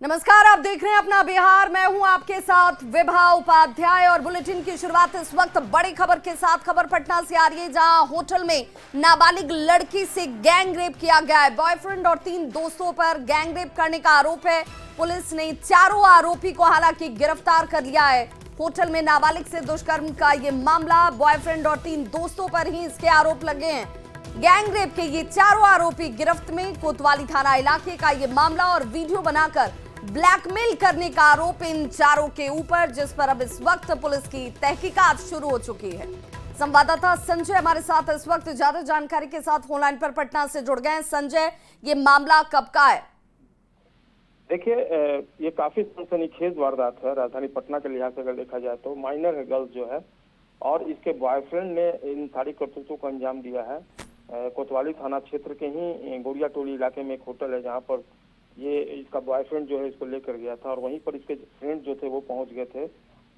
नमस्कार, आप देख रहे हैं अपना बिहार। मैं हूं आपके साथ विभा उपाध्याय और बुलेटिन की शुरुआत इस वक्त बड़ी खबर के साथ। खबर पटना से आ रही है, जहां होटल में नाबालिग लड़की से गैंग रेप किया गया है। बॉयफ्रेंड और 3 दोस्तों पर गैंग रेप करने का आरोप है। पुलिस ने चारों आरोपी को हालांकि गिरफ्तार कर लिया है। होटल में नाबालिग से दुष्कर्म का ये मामला, बॉयफ्रेंड और 3 दोस्तों पर ही इसके आरोप लगे हैं। गैंग रेप के ये चारों आरोपी गिरफ्त में। कोतवाली थाना इलाके का ये मामला और वीडियो बनाकर ब्लैकमेल करने का आरोप इन चारों के ऊपर, जिस पर अब इस वक्त पुलिस की तहकीकात शुरू हो चुकी है। संवाददाता संजय हमारे साथ इस वक्त ज्यादा जानकारी के साथ फोनलाइन पर पटना से जुड़ गए हैं। संजय, ये मामला कब का है? देखिए, ये काफी सनसनीखेज वारदात है। राजधानी पटना के लिहाज से अगर देखा जाए तो माइनर है गर्ल्स जो है, और इसके बॉयफ्रेंड ने इन सारी करतूतों को अंजाम दिया है। कोतवाली थाना क्षेत्र के ही गोरिया टोली इलाके में एक होटल है, जहाँ पर ये इसका बॉयफ्रेंड जो है इसको लेकर गया था, और वहीं पर इसके फ्रेंड जो थे वो पहुंच गए थे,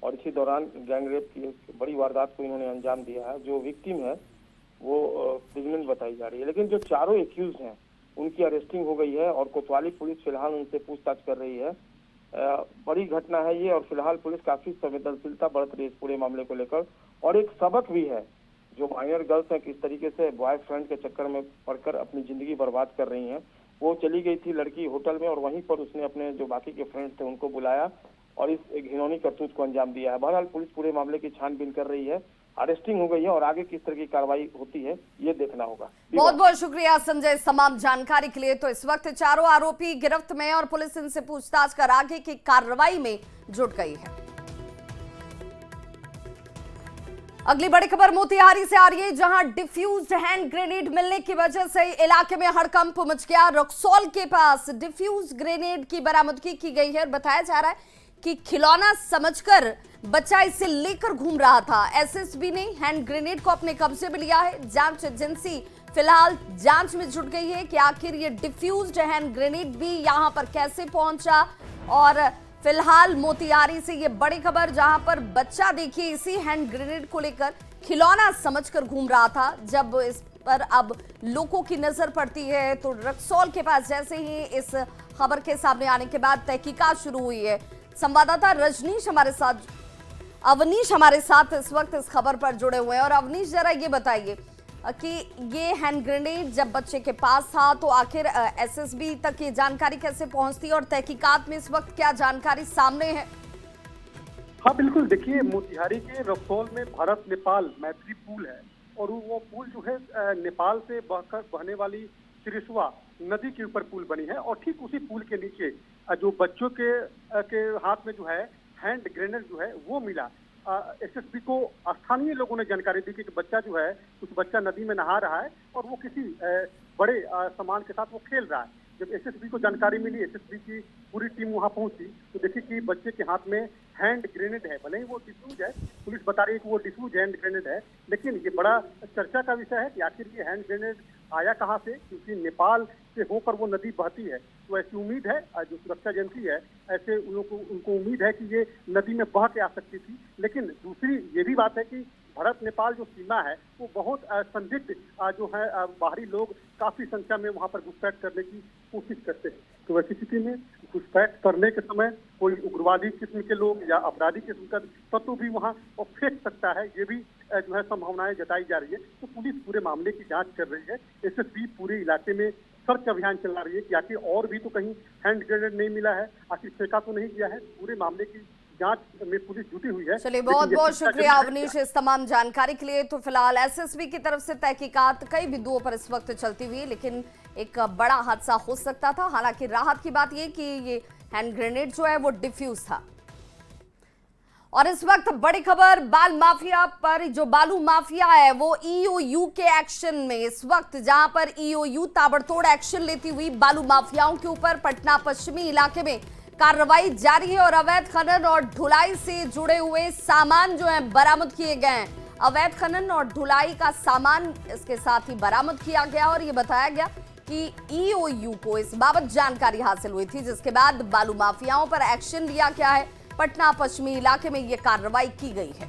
और इसी दौरान गैंग रेप की एक बड़ी वारदात को इन्होंने अंजाम दिया है। जो विक्टिम है वो प्रेग्नेंट बताई जा रही है, लेकिन जो चारों एक्यूज हैं उनकी अरेस्टिंग हो गई है और कोतवाली पुलिस फिलहाल उनसे पूछताछ कर रही है। बड़ी घटना है ये, और फिलहाल पुलिस काफी संवेदनशीलता बरत रही है इस पूरे मामले को लेकर। और एक सबक भी है, जो माइनर गर्ल्स हैं किस तरीके से बॉयफ्रेंड के चक्कर में पड़कर अपनी जिंदगी बर्बाद कर रही हैं। वो चली गई थी लड़की होटल में, और वहीं पर उसने अपने जो बाकी के फ्रेंड्स थे उनको बुलाया और इस घिनौनी करतूत को अंजाम दिया है। बहरहाल पुलिस पूरे मामले की छानबीन कर रही है, अरेस्टिंग हो गई है, और आगे किस तरह की कार्रवाई होती है ये देखना होगा। बहुत बहुत शुक्रिया संजय इस तमाम जानकारी के लिए। तो इस वक्त चारों आरोपी गिरफ्त में और पुलिस इनसे पूछताछ कर आगे की कार्रवाई में जुट गई है। अगली बड़ी खबर मोतिहारी से आ रही है, जहां डिफ्यूज्ड हैंड ग्रेनेड मिलने की वजह से इलाके में हड़कंप मच गया। रक्सौल के पास डिफ्यूज्ड ग्रेनेड की बरामदगी की गई है और बताया जा रहा है कि खिलौना समझकर बच्चा इसे लेकर घूम रहा था। एसएसबी ने हैंड ग्रेनेड को अपने कब्जे में लिया है। जांच एजेंसी फिलहाल जांच में जुट गई है कि आखिर ये डिफ्यूज्ड हैंड ग्रेनेड भी यहां पर कैसे पहुंचा। और फिलहाल मोतिहारी से ये बड़ी खबर, जहां पर बच्चा देखिए इसी हैंड ग्रेनेड को लेकर खिलौना समझकर घूम रहा था। जब इस पर अब लोगों की नजर पड़ती है तो रक्सौल के पास जैसे ही इस खबर के सामने आने के बाद तहकीकात शुरू हुई है। संवाददाता अवनीश हमारे साथ इस वक्त इस खबर पर जुड़े हुए हैं। और अवनीश, जरा ये बताइए कि ये हैंड ग्रेनेड जब बच्चे के पास था तो आखिर एसएसबी तक ये जानकारी कैसे पहुंचती है, और तहकीकात में इस वक्त क्या जानकारी सामने है? हाँ बिल्कुल, देखिए मोतिहारी के रक्सौल में भारत नेपाल मैत्री पुल है, और वो पुल जो है नेपाल से बहने वाली सिरिसवा नदी के ऊपर पुल बनी है। और ठीक उसी पुल के नीचे जो बच्चों के हाथ में जो है हैंड ग्रेनेड जो है वो मिला। एसएसबी को स्थानीय लोगों ने जानकारी दी कि बच्चा जो है, कुछ बच्चा नदी में नहा रहा है और वो किसी बड़े सामान के साथ वो खेल रहा है। जब एसएसबी को जानकारी मिली, एसएसबी की पूरी टीम वहां पहुंची तो देखी कि बच्चे के हाथ में हैंड ग्रेनेड है। भले ही वो डिफ्यूज है, पुलिस बता रही है कि वो डिफ्यूज हैंड ग्रेनेड है, लेकिन ये बड़ा चर्चा का विषय है कि आखिर ये हैंड ग्रेनेड आया कहाँ से, क्योंकि नेपाल से होकर वो नदी बहती है। तो ऐसी उम्मीद है, जो सुरक्षा एजेंसी है, ऐसे उनको उम्मीद है कि ये नदी में बह के आ सकती थी। लेकिन दूसरी ये भी बात है कि भारत नेपाल जो सीमा है वो बहुत संदिग्ध जो है, बाहरी लोग काफी संख्या में वहां पर घुसपैठ करने की कोशिश करते हैं। तो ऐसी स्थिति में घुसपैठ करने के समय कोई उग्रवादी किस्म के लोग या अपराधी किस्म का तत्व भी वहां फेंक सकता है, ये भी जो है संभावनाएं जताई जा रही है। तो पुलिस पूरे मामले की जांच कर रही है। एसएसबी पूरे इलाके में सर्च अभियान चला रही है कि आखिर और भी तो कहीं हैंड ग्रेनेड नहीं मिला है, आखिर फेंका तो नहीं गया है। पूरे मामले की जांच में पुलिस जुटी हुई है। चलिए, बहुत बहुत शुक्रिया अवनीश इस तमाम जानकारी के लिए। तो फिलहाल एसएसबी की तरफ से तहकीकात कई बिंदुओं पर इस वक्त चलती हुई, लेकिन एक बड़ा हादसा हो सकता था। हालांकि राहत की बात यह कि ये हैंड ग्रेनेड जो है वो डिफ्यूज था। और इस वक्त बड़ी खबर बाल माफिया पर, जो बालू माफिया है वो ईओयू के एक्शन में। इस वक्त जहां पर ईओयू ताबड़तोड़ एक्शन लेती हुई बालू माफियाओं के ऊपर पटना पश्चिमी इलाके में कार्रवाई जारी है, और अवैध खनन और ढुलाई से जुड़े हुए सामान जो है बरामद किए गए हैं। अवैध खनन और ढुलाई का सामान इसके साथ ही बरामद किया गया, और ये बताया गया कि ईओयू को इस बाबत जानकारी हासिल हुई थी, जिसके बाद बालू माफियाओं पर एक्शन लिया गया है। पटना पश्चिमी इलाके में यह कार्रवाई की गई है।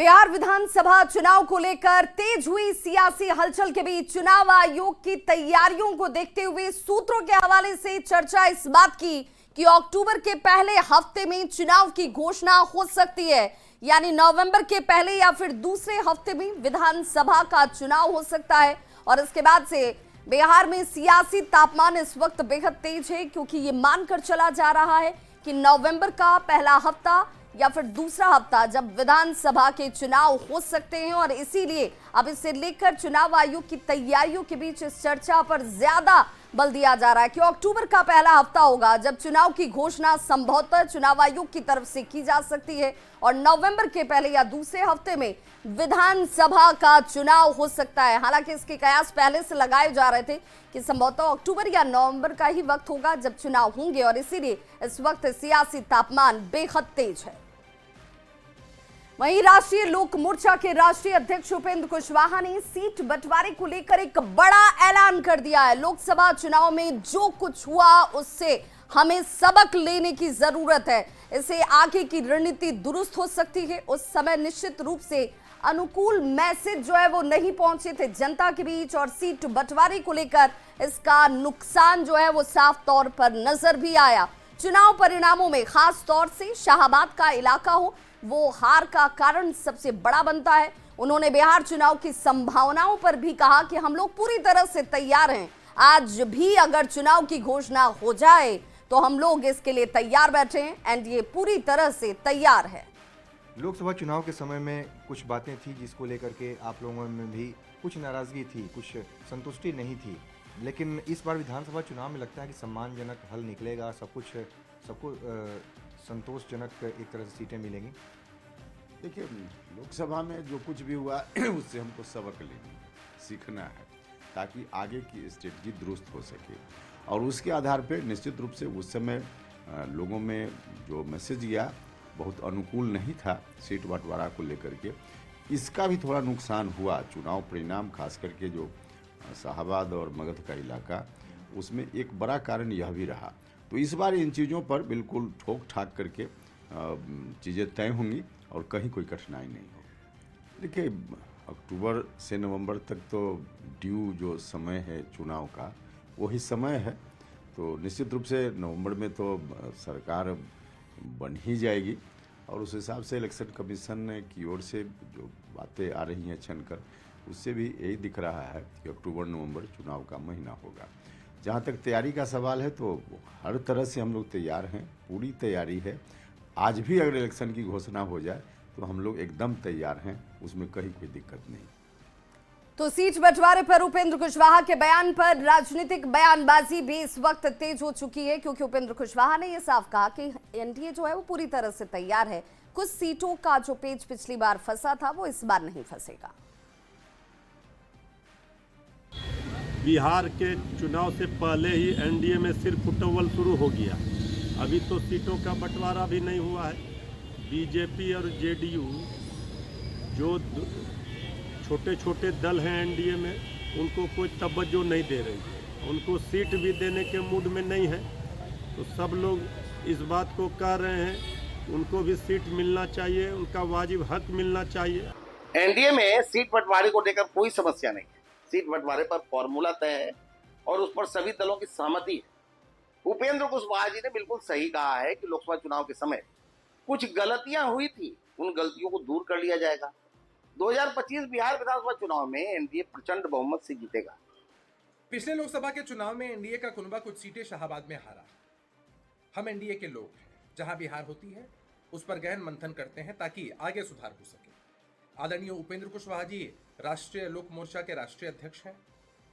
बिहार विधानसभा चुनाव को लेकर तेज हुई सियासी हलचल के बीच चुनाव आयोग की तैयारियों को देखते हुए सूत्रों के हवाले से चर्चा इस बात की कि अक्टूबर के पहले हफ्ते में चुनाव की घोषणा हो सकती है, यानी नवंबर के पहले या फिर दूसरे हफ्ते में विधानसभा का चुनाव हो सकता है। और इसके बाद से बिहार में सियासी तापमान इस वक्त बेहद तेज है, क्योंकि ये मानकर चला जा रहा है कि नवंबर का पहला हफ्ता या फिर दूसरा हफ्ता जब विधानसभा के चुनाव हो सकते हैं। और इसीलिए अब इसे लेकर चुनाव आयोग की तैयारियों के बीच इस चर्चा पर ज्यादा बल दिया जा रहा है कि अक्टूबर का पहला हफ्ता होगा जब चुनाव की घोषणा संभवतः चुनाव आयोग की तरफ से की जा सकती है, और नवंबर के पहले या दूसरे हफ्ते में विधानसभा का चुनाव हो सकता है। हालांकि इसके कयास पहले से लगाए जा रहे थे कि संभवतः अक्टूबर या नवंबर का ही वक्त होगा जब चुनाव होंगे, और इसीलिए इस वक्त सियासी तापमान बेहद तेज है। वहीं राष्ट्रीय लोक मोर्चा के राष्ट्रीय अध्यक्ष उपेंद्र कुशवाहा ने सीट बंटवारे को लेकर एक बड़ा ऐलान कर दिया है। लोकसभा चुनाव में जो कुछ हुआ उससे हमें सबक लेने की जरूरत है, इससे आगे की रणनीति दुरुस्त हो सकती है। उस समय निश्चित रूप से अनुकूल मैसेज जो है वो नहीं पहुंचे थे जनता के बीच, और सीट बंटवारे को लेकर इसका नुकसान जो है वो साफ तौर पर नजर भी आया। चुनाव परिणामों में खास तौर से शाहाबाद का इलाका हो वो हार का कारण सबसे बड़ा बनता है। उन्होंने बिहार चुनाव की संभावनाओं पर भी कहा कि हम लोग पूरी तरह से तैयार हैं। आज भी अगर चुनाव की घोषणा हो जाए तो हम लोग इसके लिए तैयार बैठे हैं, एनडीए पूरी तरह से तैयार है। लोकसभा चुनाव के समय में कुछ बातें थी जिसको लेकर के आप लोगों में भी कुछ नाराजगी थी, कुछ संतुष्टि नहीं थी, लेकिन इस बार विधानसभा चुनाव में लगता है कि सम्मानजनक हल निकलेगा, सबको संतोषजनक एक तरह से सीटें मिलेंगी। देखिए, लोकसभा में जो कुछ भी हुआ उससे हमको सबक लेना सीखना है, ताकि आगे की स्ट्रेटजी दुरुस्त हो सके, और उसके आधार पर निश्चित रूप से उस समय लोगों में जो मैसेज गया बहुत अनुकूल नहीं था सीट बंटवारा को लेकर के। इसका भी थोड़ा नुकसान हुआ। चुनाव परिणाम खास करके जो शाहाबाद और मगध का इलाका, उसमें एक बड़ा कारण यह भी रहा। तो इस बार इन चीज़ों पर बिल्कुल ठोक ठाक करके चीज़ें तय होंगी और कहीं कोई कठिनाई नहीं होगी। देखिए, अक्टूबर से नवंबर तक तो ड्यू जो समय है चुनाव का वही समय है, तो निश्चित रूप से नवंबर में तो सरकार बन ही जाएगी, और उस हिसाब से इलेक्शन कमीशन की ओर से जो बातें आ रही हैं छनकर, उससे भी यही दिख रहा है कि अक्टूबर नवंबर चुनाव का महीना होगा। जहाँ तक तैयारी का सवाल है तो हर तरह से हम लोग तैयार हैं, पूरी तैयारी है। आज भी अगर इलेक्शन की घोषणा हो जाए तो हम लोग एकदम तैयार हैं, उसमें कहीं कोई दिक्कत नहीं। तो सीट बंटवारे पर उपेंद्र कुशवाहा के बयान पर राजनीतिक बयानबाजी भी इस वक्त तेज हो चुकी है, क्योंकि उपेंद्र कुशवाहा ने यह साफ कहा कि एनडीए जो है वो पूरी तरह से तैयार है। कुछ सीटों का जो पेच पिछली बार फंसा था वो इस बार नहीं फंसेगा। बिहार के चुनाव से पहले ही एनडीए में सिर्फ फुटबॉल शुरू हो गया। अभी तो सीटों का बंटवारा भी नहीं हुआ है। बीजेपी और जेडीयू जो छोटे छोटे दल हैं एनडीए में, उनको कोई तवज्जो नहीं दे रही है, उनको सीट भी देने के मूड में नहीं है। तो सब लोग इस बात को कह रहे हैं उनको भी सीट मिलना चाहिए, उनका वाजिब हक मिलना चाहिए। एनडीए में सीट बंटवारे को लेकर कोई समस्या नहीं है। सीट बंटवारे पर फॉर्मूला तय है और उस पर सभी दलों की सहमति है। उपेंद्र कुशवाहा जी ने बिल्कुल सही कहा है कि लोकसभा चुनाव के समय कुछ गलतियां हुई थी, उन गलतियों को दूर कर लिया जाएगा। 2025 बिहार विधानसभा चुनाव में एनडीए प्रचंड बहुमत से जीतेगा। पिछले लोकसभा के चुनाव में एनडीए का कुनबा कुछ सीटें शाहाबाद में हारा। हम एनडीए के लोग हैं, जहां भी हार होती है उस पर गहन मंथन करते हैं ताकि आगे सुधार हो सके। आदरणीय उपेंद्र कुशवाहा जी राष्ट्रीय लोक मोर्चा के राष्ट्रीय अध्यक्ष हैं,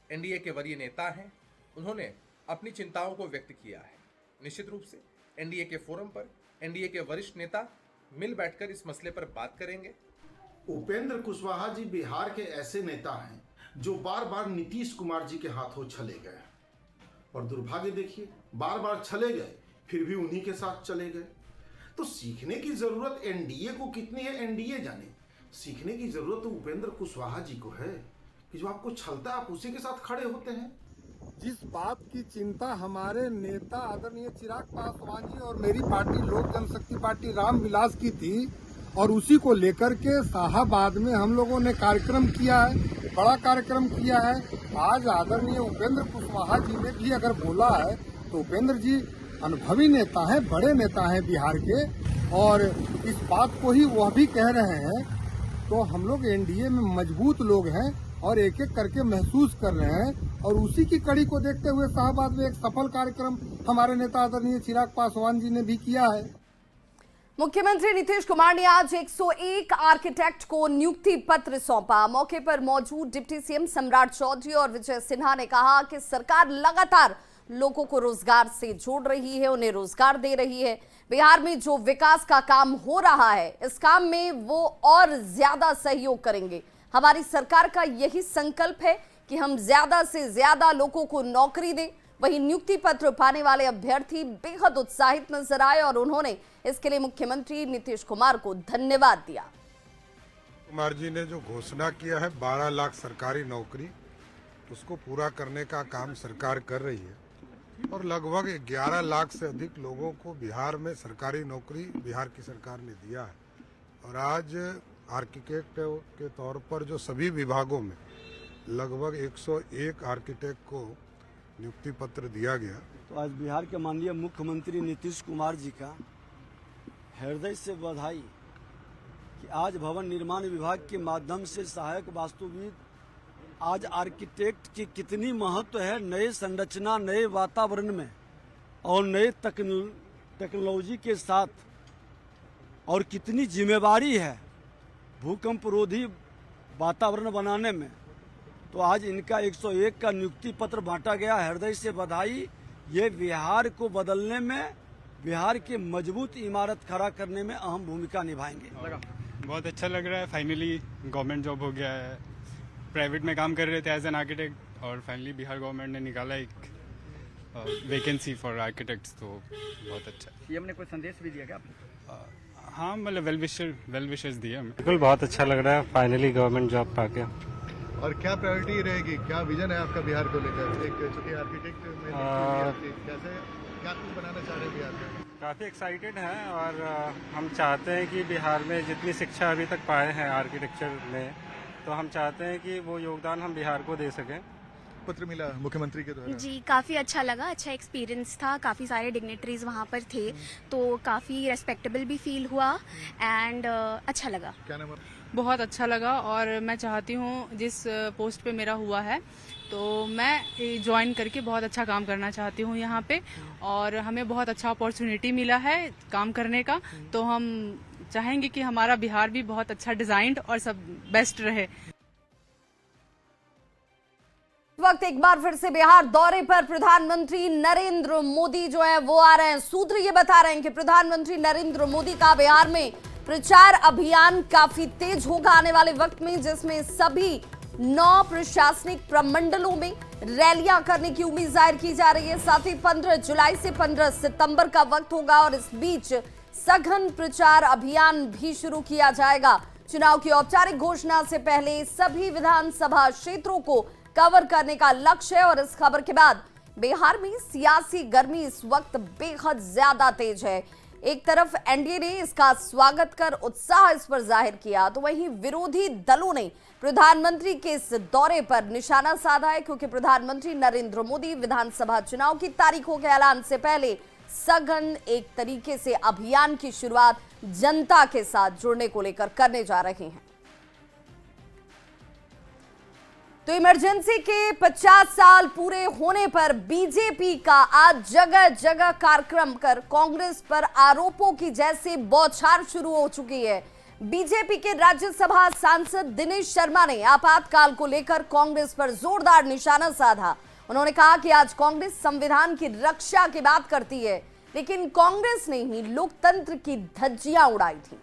एनडीए के वरीय नेता हैं। उन्होंने अपनी चिंताओं को व्यक्त किया है। निश्चित रूप से एनडीए के फोरम पर एनडीए के वरिष्ठ नेता मिल बैठकर इस मसले पर बात करेंगे। उपेंद्र कुशवाहा जी बिहार के ऐसे नेता हैं जो बार बार नीतीश कुमार जी के हाथों चले गए, और दुर्भाग्य देखिए बार बार चले गए फिर भी उन्हीं के साथ चले गए। तो सीखने की जरूरत एनडीए को कितनी है एनडीए जाने, सीखने की जरूरत तो उपेंद्र कुशवाहा जी को है कि जो आपको छलता है आप उसी के साथ खड़े होते हैं। जिस बात की चिंता हमारे नेता आदरणीय चिराग पासवान जी और मेरी पार्टी लोक जनशक्ति पार्टी रामविलास की थी, और उसी को लेकर के शाहाबाद में हम लोगों ने कार्यक्रम किया है, बड़ा कार्यक्रम किया है। आज आदरणीय उपेंद्र कुशवाहा जी ने भी अगर बोला है तो उपेंद्र जी अनुभवी नेता हैं, बड़े नेता हैं बिहार के, और इस बात को ही वह भी कह रहे हैं। तो हम लोग एनडीए में मजबूत लोग हैं और एक एक करके महसूस कर रहे हैं, और उसी की कड़ी को देखते हुए शाहबाद में एक सफल कार्यक्रम हमारे नेता आदरणीय चिराग पासवान जी ने भी किया है। मुख्यमंत्री नीतीश कुमार ने आज 101 आर्किटेक्ट को नियुक्ति पत्र सौंपा। मौके पर मौजूद डिप्टी सीएम सम्राट चौधरी और विजय सिन्हा ने कहा कि सरकार लगातार लोगों को रोजगार से जोड़ रही है, उन्हें रोजगार दे रही है। बिहार में जो विकास का काम हो रहा है, इस काम में वो और ज्यादा सहयोग करेंगे। हमारी सरकार का यही संकल्प है कि हम ज्यादा से ज्यादा लोगों को नौकरी दें। वहीं नियुक्ति पत्र पाने वाले अभ्यर्थी बेहद उत्साहित नजर आए और उन्होंने इसके लिए मुख्यमंत्री नीतीश कुमार को धन्यवाद दिया। कुमार जी ने जो घोषणा किया है 12 लाख सरकारी नौकरी, उसको पूरा करने का काम सरकार कर रही है और लगभग 11 लाख से अधिक लोगों को बिहार में सरकारी नौकरी बिहार की सरकार ने दिया है। और आज आर्किटेक्ट के तौर पर जो सभी विभागों में लगभग 101 आर्किटेक्ट को नियुक्ति पत्र दिया गया। तो आज बिहार के माननीय मुख्यमंत्री नीतीश कुमार जी का हृदय से बधाई कि आज भवन निर्माण विभाग के माध्यम से सहायक वास्तुविद, आज आर्किटेक्ट की कितनी महत्व है नए संरचना, नए वातावरण में और नए टेक्नोलॉजी के साथ, और कितनी जिम्मेवारी है भूकंप रोधी वातावरण बनाने में। तो आज इनका 101 का नियुक्ति पत्र बांटा गया। हृदय से बधाई। ये बिहार को बदलने में, बिहार की मजबूत इमारत खड़ा करने में अहम भूमिका निभाएंगे। बहुत अच्छा लग रहा है। फाइनली गवर्नमेंट जॉब हो गया है। प्राइवेट में काम कर रहे थे एज एन आर्किटेक्ट और फाइनली बिहार गवर्नमेंट ने निकाला एक वैकेंसी फॉर आर्किटेक्ट्स, तो बहुत अच्छा। सीएम ने कोई संदेश भी दिया क्या? हाँ, मतलब वेल विशेस दिए हमें। बिल्कुल बहुत अच्छा लग रहा है फाइनली गवर्नमेंट जॉब पाके। और क्या प्रायोरिटी रहेगी, क्या विजन है आपका बिहार को लेकर? एक चूंकि आर्किटेक्ट में कैसे क्या कुछ बनाना चाह रहे हैं बिहार में? काफ़ी एक्साइटेड हैं और हम चाहते हैं कि बिहार में जितनी शिक्षा अभी तक पाए हैं आर्किटेक्चर में, तो हम चाहते हैं कि वो योगदान हम बिहार को दे सकें। पत्र मिला मुख्यमंत्री के द्वारा? जी, काफ़ी अच्छा लगा, अच्छा एक्सपीरियंस था। काफ़ी सारे डिग्नेटरीज वहाँ पर थे, तो काफ़ी रेस्पेक्टेबल भी फील हुआ एंड अच्छा लगा। क्या नाम? बहुत अच्छा लगा और मैं चाहती हूँ जिस पोस्ट पे मेरा हुआ है तो मैं ज्वाइन करके बहुत अच्छा काम करना चाहती हूँ यहाँ पे, और हमें बहुत अच्छा अपॉर्चुनिटी मिला है काम करने का। तो हम चाहेंगे कि हमारा बिहार भी बहुत अच्छा डिजाइन्ड और सब बेस्ट रहे। वक्त एक बार फिर से बिहार दौरे पर प्रधानमंत्री नरेंद्र मोदी जो है वो आ रहे हैं। सूत्र ये बता रहे हैं कि प्रधानमंत्री नरेंद्र मोदी का बिहार में प्रचार अभियान काफी तेज होगा आने वाले वक्त में, जिसमें सभी 9 प्रशासनिक प्रमंडलों में रैलियां करने की उम्मीद जाहिर की जा रही है। साथ ही 15 जुलाई से 15 सितंबर का वक्त होगा और इस बीच सघन प्रचार अभियान भी शुरू किया जाएगा। चुनाव की औपचारिक घोषणा से पहले सभी विधानसभा क्षेत्रों को कवर करने का लक्ष्य है। और इस खबर के बाद बिहार में सियासी गर्मी इस वक्त बेहद ज्यादा तेज है। एक तरफ एनडीए ने इसका स्वागत कर उत्साह इस पर जाहिर किया, तो वहीं विरोधी दलों ने प्रधानमंत्री के इस दौरे पर निशाना साधा है, क्योंकि प्रधानमंत्री नरेंद्र मोदी विधानसभा चुनाव की तारीखों के ऐलान से पहले सघन एक तरीके से अभियान की शुरुआत जनता के साथ जुड़ने को लेकर करने जा रहे हैं। तो इमरजेंसी के 50 साल पूरे होने पर बीजेपी का आज जगह जगह कार्यक्रम कर कांग्रेस पर आरोपों की जैसे बौछार शुरू हो चुकी है। बीजेपी के राज्यसभा सांसद दिनेश शर्मा ने आपातकाल को लेकर कांग्रेस पर जोरदार निशाना साधा। उन्होंने कहा कि आज कांग्रेस संविधान की रक्षा की बात करती है, लेकिन कांग्रेस ने ही लोकतंत्र की धज्जियां उड़ाई थी।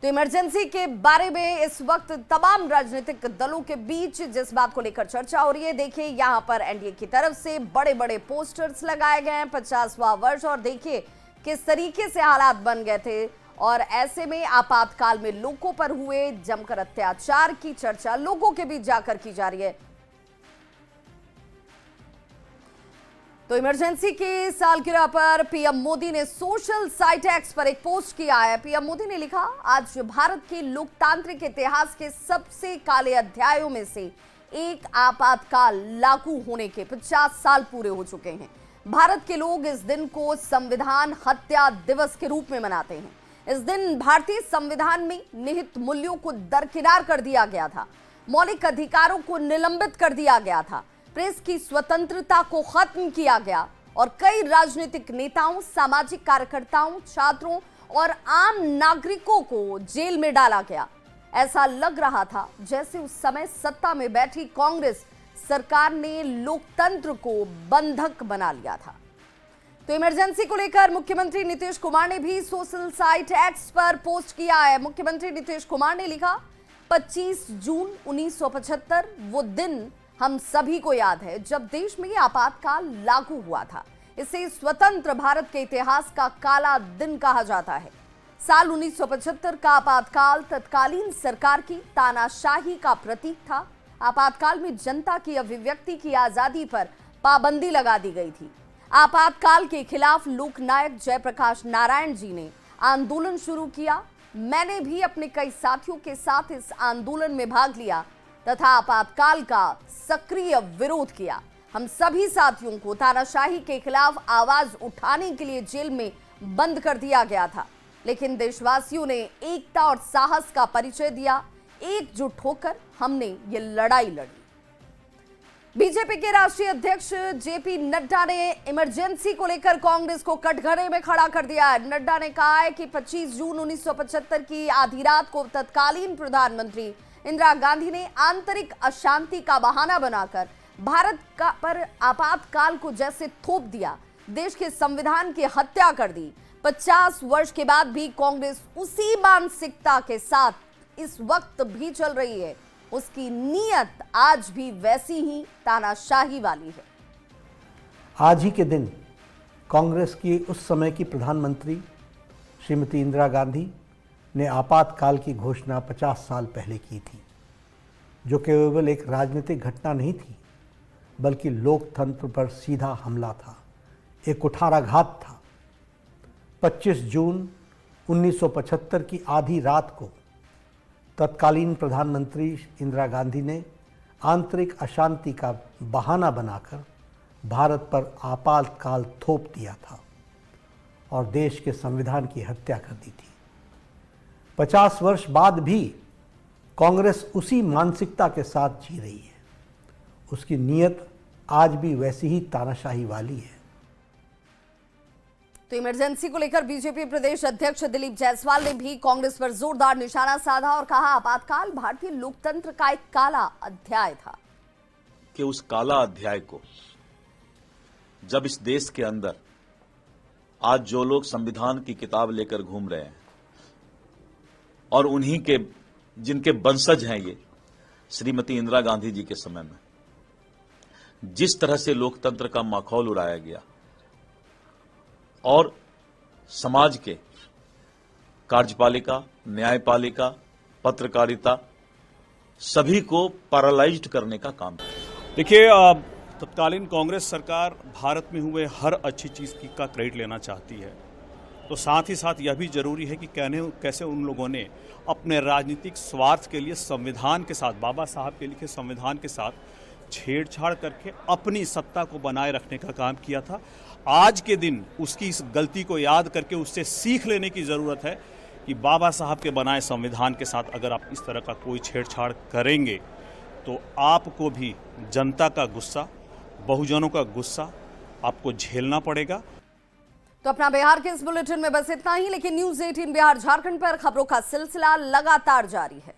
तो इमरजेंसी के बारे में इस वक्त तमाम राजनीतिक दलों के बीच जिस बात को लेकर चर्चा हो रही है, देखिए यहां पर एनडीए की तरफ से बड़े बड़े पोस्टर्स लगाए गए हैं 50वां वर्ष, और देखिए किस तरीके से हालात बन गए थे। और ऐसे में आपातकाल में लोगों पर हुए जमकर अत्याचार की चर्चा लोगों के बीच जाकर की जा रही है। तो इमरजेंसी की सालगिरह पर पीएम मोदी ने सोशल साइट एक्स पर एक पोस्ट किया है। पीएम मोदी ने लिखा, आज भारत के लोकतांत्रिक इतिहास के सबसे काले अध्यायों में से एक आपातकाल लागू होने के 50 साल पूरे हो चुके हैं। भारत के लोग इस दिन को संविधान हत्या दिवस के रूप में मनाते हैं। इस दिन भारतीय संविधान में निहित मूल्यों को दरकिनार कर दिया गया था, मौलिक अधिकारों को निलंबित कर दिया गया था, प्रेस की स्वतंत्रता को खत्म किया गया और कई राजनीतिक नेताओं, सामाजिक कार्यकर्ताओं, छात्रों और आम नागरिकों को जेल में डाला गया। ऐसा लग रहा था जैसे उस समय सत्ता में बैठी कांग्रेस सरकार ने लोकतंत्र को बंधक बना लिया था। तो इमरजेंसी को लेकर मुख्यमंत्री नीतीश कुमार ने भी सोशल साइट एक्स पर पोस्ट किया है। मुख्यमंत्री नीतीश कुमार ने लिखा, 25 जून 1975 वो दिन हम सभी को याद है जब देश में आपातकाल लागू हुआ था। इसे स्वतंत्र भारत के इतिहास का काला दिन कहा जाता है। साल 1975 का आपातकाल तत्कालीन सरकार की तानाशाही का प्रतीक था। आपातकाल में जनता की अभिव्यक्ति की आजादी पर पाबंदी लगा दी गई थी। आपातकाल के खिलाफ लोकनायक जयप्रकाश नारायण जी ने आंदोलन शुरू किया। मैंने भी अपने कई साथियों के साथ इस आंदोलन में भाग लिया तथा आपातकाल का सक्रिय विरोध किया। हम सभी साथियों को तानाशाही के खिलाफ आवाज उठाने के लिए जेल में बंद कर दिया गया था, लेकिन देशवासियों ने एकता और साहस का परिचय दिया। एकजुट होकर हमने ये लड़ाई लड़ी। बीजेपी के राष्ट्रीय अध्यक्ष जेपी नड्डा ने इमरजेंसी को लेकर कांग्रेस को कटघरे में खड़ा कर दिया है। नड्डा ने कहा है कि 25 जून 1975 की आधी रात को तत्कालीन प्रधानमंत्री इंदिरा गांधी ने आंतरिक अशांति का बहाना बनाकर भारत का पर आपातकाल को जैसे थोप दिया, देश के संविधान की हत्या कर दी। 50 वर्ष के बाद भी कांग्रेस उसी मानसिकता के साथ इस वक्त भी चल रही है। उसकी नीयत आज भी वैसी ही तानाशाही वाली है। आज ही के दिन कांग्रेस की उस समय की प्रधानमंत्री श्रीमती इंदिरा गांधी ने आपातकाल की घोषणा 50 साल पहले की थी, जो केवल एक राजनीतिक घटना नहीं थी बल्कि लोकतंत्र पर सीधा हमला था, एक कुठाराघात था। 25 जून 1975 की आधी रात को तत्कालीन प्रधानमंत्री इंदिरा गांधी ने आंतरिक अशांति का बहाना बनाकर भारत पर आपातकाल थोप दिया था और देश के संविधान की हत्या कर दी थी। 50 वर्ष बाद भी कांग्रेस उसी मानसिकता के साथ जी रही है। उसकी नीयत आज भी वैसी ही तानाशाही वाली है। तो इमरजेंसी को लेकर बीजेपी प्रदेश अध्यक्ष दिलीप जायसवाल ने भी कांग्रेस पर जोरदार निशाना साधा और कहा, आपातकाल भारतीय लोकतंत्र का एक काला अध्याय था। कि उस काला अध्याय को जब इस देश के अंदर आज जो लोग संविधान की किताब लेकर घूम रहे हैं और उन्हीं के जिनके वंशज हैं ये श्रीमती इंदिरा गांधी जी के समय में जिस तरह से लोकतंत्र का माखौल उड़ाया गया और समाज के कार्यपालिका, न्यायपालिका, पत्रकारिता सभी को पैरालाइज्ड करने का काम किया। देखिए, तत्कालीन कांग्रेस सरकार भारत में हुए हर अच्छी चीज़ का क्रेडिट लेना चाहती है, तो साथ ही साथ यह भी जरूरी है कि कैसे उन लोगों ने अपने राजनीतिक स्वार्थ के लिए संविधान के साथ, बाबा साहब के लिखे संविधान के साथ छेड़छाड़ करके अपनी सत्ता को बनाए रखने का काम किया था। आज के दिन उसकी इस गलती को याद करके उससे सीख लेने की ज़रूरत है कि बाबा साहब के बनाए संविधान के साथ अगर आप इस तरह का कोई छेड़छाड़ करेंगे तो आपको भी जनता का गुस्सा, बहुजनों का गुस्सा आपको झेलना पड़ेगा। तो अपना बिहार के इस बुलेटिन में बस इतना ही, लेकिन न्यूज़ 18 बिहार झारखंड पर खबरों का सिलसिला लगातार जारी है।